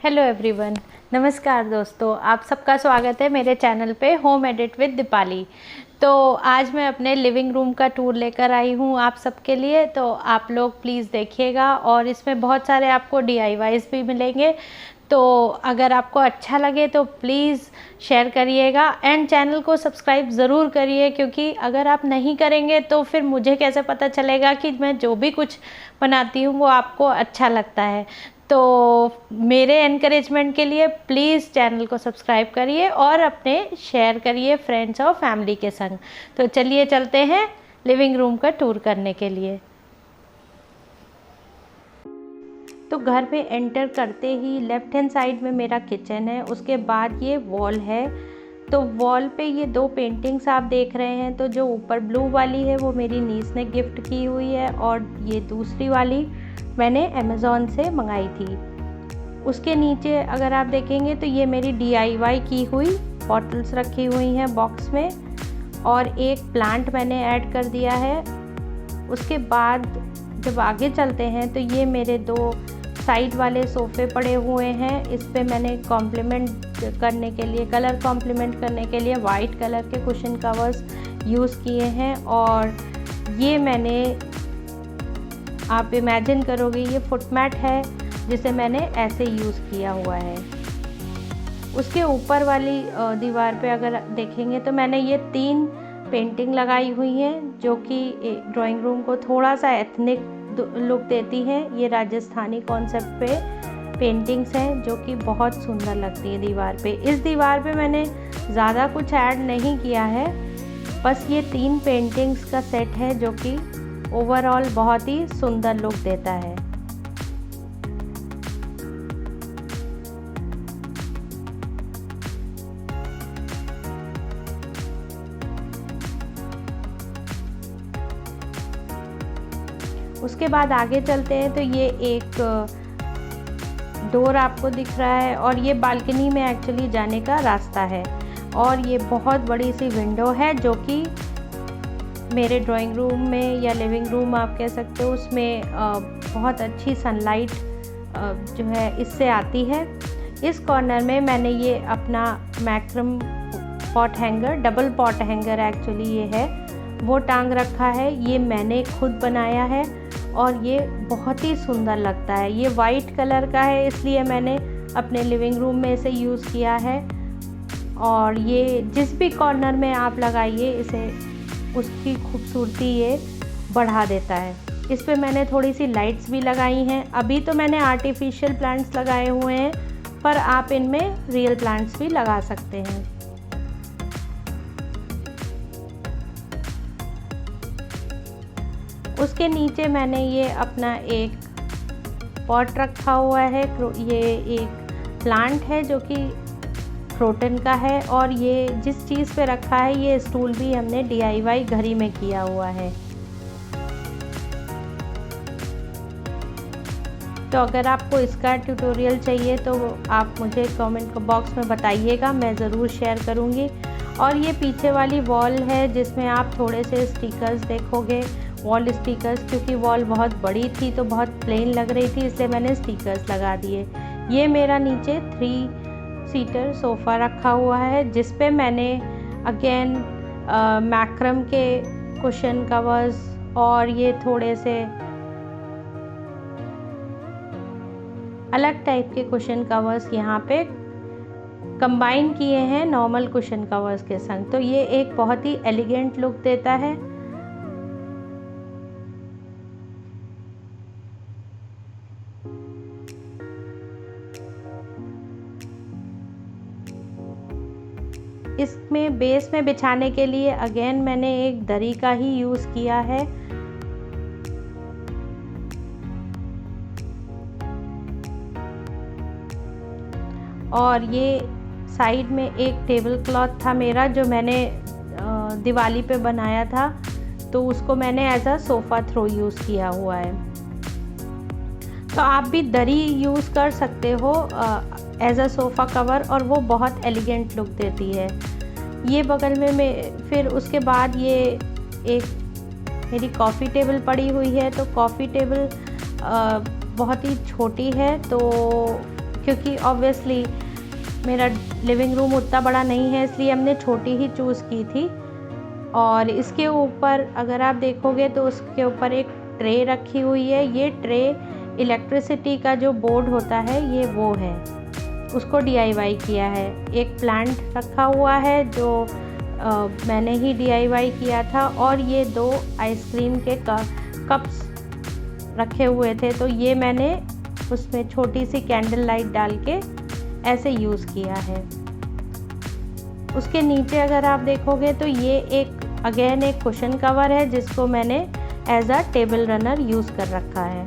Hello everyone, नमस्कार दोस्तों। आप सबका स्वागत है मेरे चैनल पे होम एडिट विद दीपाली। तो आज मैं अपने लिविंग रूम का टूर लेकर आई हूँ आप सबके लिए। तो आप लोग प्लीज़ देखिएगा और इसमें बहुत सारे आपको DIYs भी मिलेंगे। तो अगर आपको अच्छा लगे तो प्लीज़ शेयर करिएगा एंड चैनल को सब्सक्राइब ज़रूर करिए, क्योंकि अगर आप नहीं करेंगे तो फिर मुझे कैसे पता चलेगा कि मैं जो भी कुछ बनाती हूँ वो आपको अच्छा लगता है। तो मेरे एनकरेजमेंट के लिए प्लीज़ चैनल को सब्सक्राइब करिए और अपने शेयर करिए फ्रेंड्स और फैमिली के संग। तो चलिए चलते हैं लिविंग रूम का टूर करने के लिए। तो घर में एंटर करते ही लेफ़्ट हैंड साइड में मेरा किचन है, उसके बाद ये वॉल है। तो वॉल पे ये दो पेंटिंग्स आप देख रहे हैं। तो जो ऊपर ब्लू वाली है वो मेरी नीस ने गिफ्ट की हुई है और ये दूसरी वाली मैंने अमेज़ॉन से मंगाई थी। उसके नीचे अगर आप देखेंगे तो ये मेरी DIY की हुई बॉटल्स रखी हुई हैं बॉक्स में, और एक प्लांट मैंने ऐड कर दिया है। उसके बाद जब आगे चलते हैं तो ये मेरे दो साइड वाले सोफ़े पड़े हुए हैं। इस पे मैंने कॉम्प्लीमेंट करने के लिए, कलर कॉम्प्लीमेंट करने के लिए वाइट कलर के कुशन कवर्स यूज़ किए हैं। और ये मैंने, आप इमेजिन करोगे, ये फुटमैट है जिसे मैंने ऐसे यूज़ किया हुआ है। उसके ऊपर वाली दीवार पे अगर देखेंगे तो मैंने ये 3 पेंटिंग लगाई हुई हैं जो कि ड्राइंग रूम को थोड़ा सा एथनिक लुक देती हैं। ये राजस्थानी कॉन्सेप्ट पे पेंटिंग्स हैं जो कि बहुत सुंदर लगती है दीवार पे। इस दीवार पे मैंने ज़्यादा कुछ ऐड नहीं किया है, बस ये 3 पेंटिंग्स का सेट है जो कि ओवरऑल बहुत ही सुंदर लुक देता है। उसके बाद आगे चलते हैं तो ये एक डोर आपको दिख रहा है और ये बालकनी में एक्चुअली जाने का रास्ता है। और ये बहुत बड़ी सी विंडो है जो कि मेरे ड्राइंग रूम में या लिविंग रूम आप कह सकते हो, उसमें बहुत अच्छी सनलाइट जो है इससे आती है। इस कॉर्नर में मैंने ये अपना Markram pot hanger, double pot hanger actually ये है, वो टांग रखा है। ये मैंने खुद बनाया है और ये बहुत ही सुंदर लगता है। ये वाइट कलर का है इसलिए मैंने अपने लिविंग रूम में इसे यूज़ किया है। और ये जिस भी कॉर्नर में आप लगाइए इसे, उसकी खूबसूरती ये बढ़ा देता है। इस पे मैंने थोड़ी सी लाइट्स भी लगाई हैं। अभी तो मैंने आर्टिफिशियल प्लांट्स लगाए हुए हैं, पर आप इनमें रियल प्लांट्स भी लगा सकते हैं। उसके नीचे मैंने ये अपना एक पॉट रखा हुआ है। ये एक प्लांट है जो कि क्रोटन का है, और ये जिस चीज़ पे रखा है ये स्टूल भी हमने DIY घर ही में किया हुआ है। तो अगर आपको इसका ट्यूटोरियल चाहिए तो आप मुझे कमेंट बॉक्स में बताइएगा, मैं ज़रूर शेयर करूँगी। और ये पीछे वाली वॉल है जिसमें आप थोड़े से स्टिकर्स देखोगे, वॉल स्टिकर्स, क्योंकि वॉल बहुत बड़ी थी तो बहुत प्लेन लग रही थी, इसलिए मैंने स्टिकर्स लगा दिए। ये मेरा नीचे 3 सीटर सोफ़ा रखा हुआ है जिस पे मैंने अगेन मैक्रम के कुशन कवर्स और ये थोड़े से अलग टाइप के कुशन कवर्स यहाँ पे कंबाइन किए हैं नॉर्मल कुशन कवर्स के संग। तो ये एक बहुत ही एलिगेंट लुक देता है। इसमें बेस में बिछाने के लिए अगेन मैंने एक दरी का ही यूज़ किया है। और ये साइड में एक टेबल क्लॉथ था मेरा जो मैंने दिवाली पे बनाया था, तो उसको मैंने as a sofa throw use किया हुआ है। तो आप भी दरी यूज़ कर सकते हो एज अ सोफ़ा कवर, और वो बहुत एलिगेंट लुक देती है। ये बगल में फिर उसके बाद ये एक मेरी कॉफ़ी टेबल पड़ी हुई है। तो कॉफ़ी टेबल बहुत ही छोटी है, तो क्योंकि ऑब्वियसली मेरा लिविंग रूम उतना बड़ा नहीं है, इसलिए हमने छोटी ही चूज़ की थी। और इसके ऊपर अगर आप देखोगे तो उसके ऊपर एक ट्रे रखी हुई है। ये ट्रे इलेक्ट्रिसिटी का जो बोर्ड होता है ये वो है, उसको DIY किया है। एक प्लांट रखा हुआ है जो मैंने ही DIY किया था, और ये 2 आइसक्रीम के कप्स रखे हुए थे, तो ये मैंने उसमें छोटी सी कैंडल लाइट डाल के ऐसे यूज़ किया है। उसके नीचे अगर आप देखोगे तो ये एक कुशन कवर है जिसको मैंने as a table runner use कर रखा है।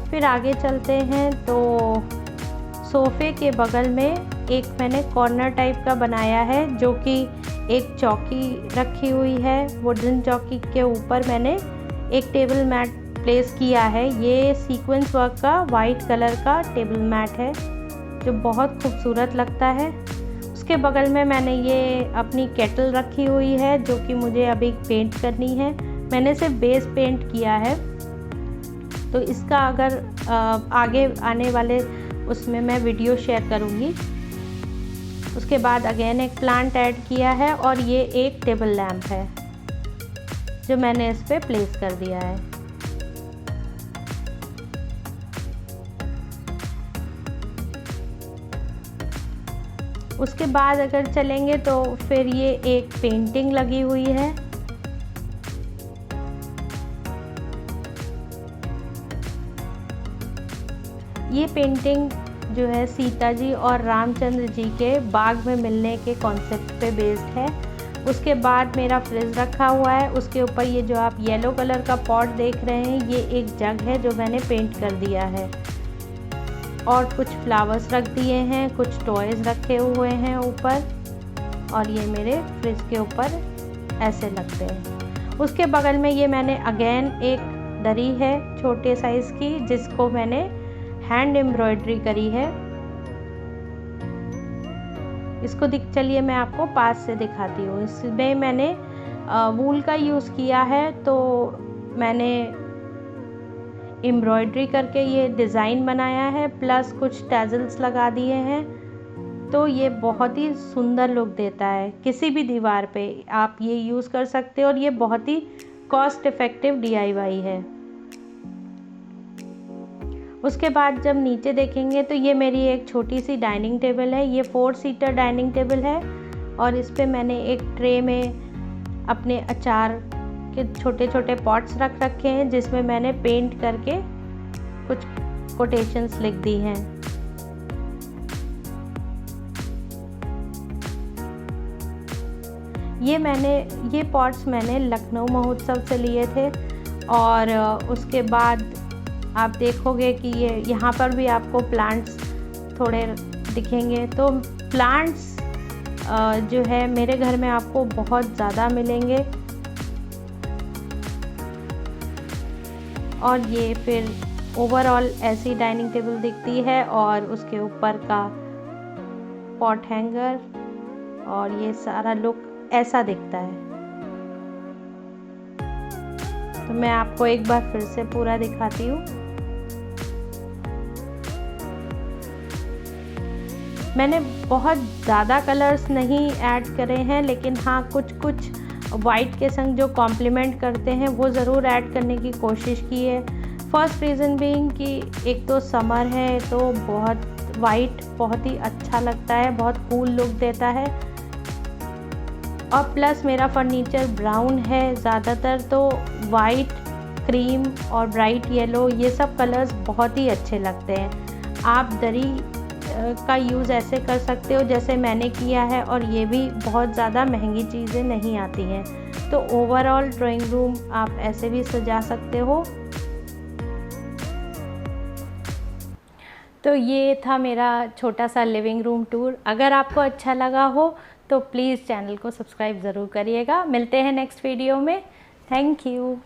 फिर आगे चलते हैं तो सोफ़े के बगल में एक मैंने कॉर्नर टाइप का बनाया है, जो कि एक चौकी रखी हुई है। वुडन चौकी के ऊपर मैंने एक टेबल मैट प्लेस किया है। ये सीक्वेंस वर्क का वाइट कलर का टेबल मैट है जो बहुत खूबसूरत लगता है। उसके बगल में मैंने ये अपनी केटल रखी हुई है जो कि मुझे अभी पेंट करनी है। मैंने सिर्फ बेस पेंट किया है, तो इसका अगर आगे आने वाले उसमें मैं वीडियो शेयर करूँगी। उसके बाद अगेन एक प्लांट ऐड किया है, और ये एक टेबल लैम्प है जो मैंने इस पर प्लेस कर दिया है। उसके बाद अगर चलेंगे तो फिर ये एक पेंटिंग लगी हुई है। ये पेंटिंग जो है सीता जी और रामचंद्र जी के बाग में मिलने के कॉन्सेप्ट पे बेस्ड है। उसके बाद मेरा फ्रिज रखा हुआ है, उसके ऊपर ये जो आप येलो कलर का पॉट देख रहे हैं ये एक जग है जो मैंने पेंट कर दिया है, और कुछ फ्लावर्स रख दिए हैं, कुछ टॉयज़ रखे हुए हैं ऊपर, और ये मेरे फ्रिज के ऊपर ऐसे लगते हैं। उसके बगल में ये मैंने अगेन एक दरी है छोटे साइज़ की जिसको मैंने हैंड एम्ब्रॉयडरी करी है। इसको चलिए मैं आपको पास से दिखाती हूँ। इसमें मैंने वूल का यूज़ किया है, तो मैंने एम्ब्रॉयडरी करके ये डिज़ाइन बनाया है, प्लस कुछ टैजल्स लगा दिए हैं, तो ये बहुत ही सुंदर लुक देता है। किसी भी दीवार पे आप ये यूज़ कर सकते हो, और ये बहुत ही कॉस्ट इफ़ेक्टिव DIY है। उसके बाद जब नीचे देखेंगे तो ये मेरी एक छोटी सी डाइनिंग टेबल है। ये 4 सीटर डाइनिंग टेबल है, और इस पे मैंने एक ट्रे में अपने अचार के छोटे छोटे पॉट्स रख रखे हैं जिसमें मैंने पेंट करके कुछ कोटेशंस लिख दी हैं। ये पॉट्स मैंने लखनऊ महोत्सव से लिए थे, और उसके बाद आप देखोगे कि ये यहाँ पर भी आपको प्लांट्स थोड़े दिखेंगे। तो प्लांट्स जो है मेरे घर में आपको बहुत ज़्यादा मिलेंगे, और ये फिर ओवरऑल ऐसी डाइनिंग टेबल दिखती है, और उसके ऊपर का पॉट हैंगर, और ये सारा लुक ऐसा दिखता है। तो मैं आपको एक बार फिर से पूरा दिखाती हूँ। मैंने बहुत ज़्यादा कलर्स नहीं ऐड करे हैं, लेकिन हाँ कुछ वाइट के संग जो कॉम्प्लीमेंट करते हैं वो ज़रूर ऐड करने की कोशिश की है। फर्स्ट रीज़न बीइंग कि एक तो समर है तो बहुत वाइट बहुत ही अच्छा लगता है, बहुत कूल लुक देता है, और प्लस मेरा फर्नीचर ब्राउन है ज़्यादातर, तो वाइट, क्रीम और ब्राइट येलो ये सब कलर्स बहुत ही अच्छे लगते हैं। आप दरी का यूज़ ऐसे कर सकते हो जैसे मैंने किया है, और ये भी बहुत ज़्यादा महंगी चीज़ें नहीं आती हैं। तो ओवरऑल ड्राइंग रूम आप ऐसे भी सजा सकते हो। तो ये था मेरा छोटा सा लिविंग रूम टूर। अगर आपको अच्छा लगा हो तो प्लीज़ चैनल को सब्सक्राइब ज़रूर करिएगा। मिलते हैं नेक्स्ट वीडियो में। Thank you.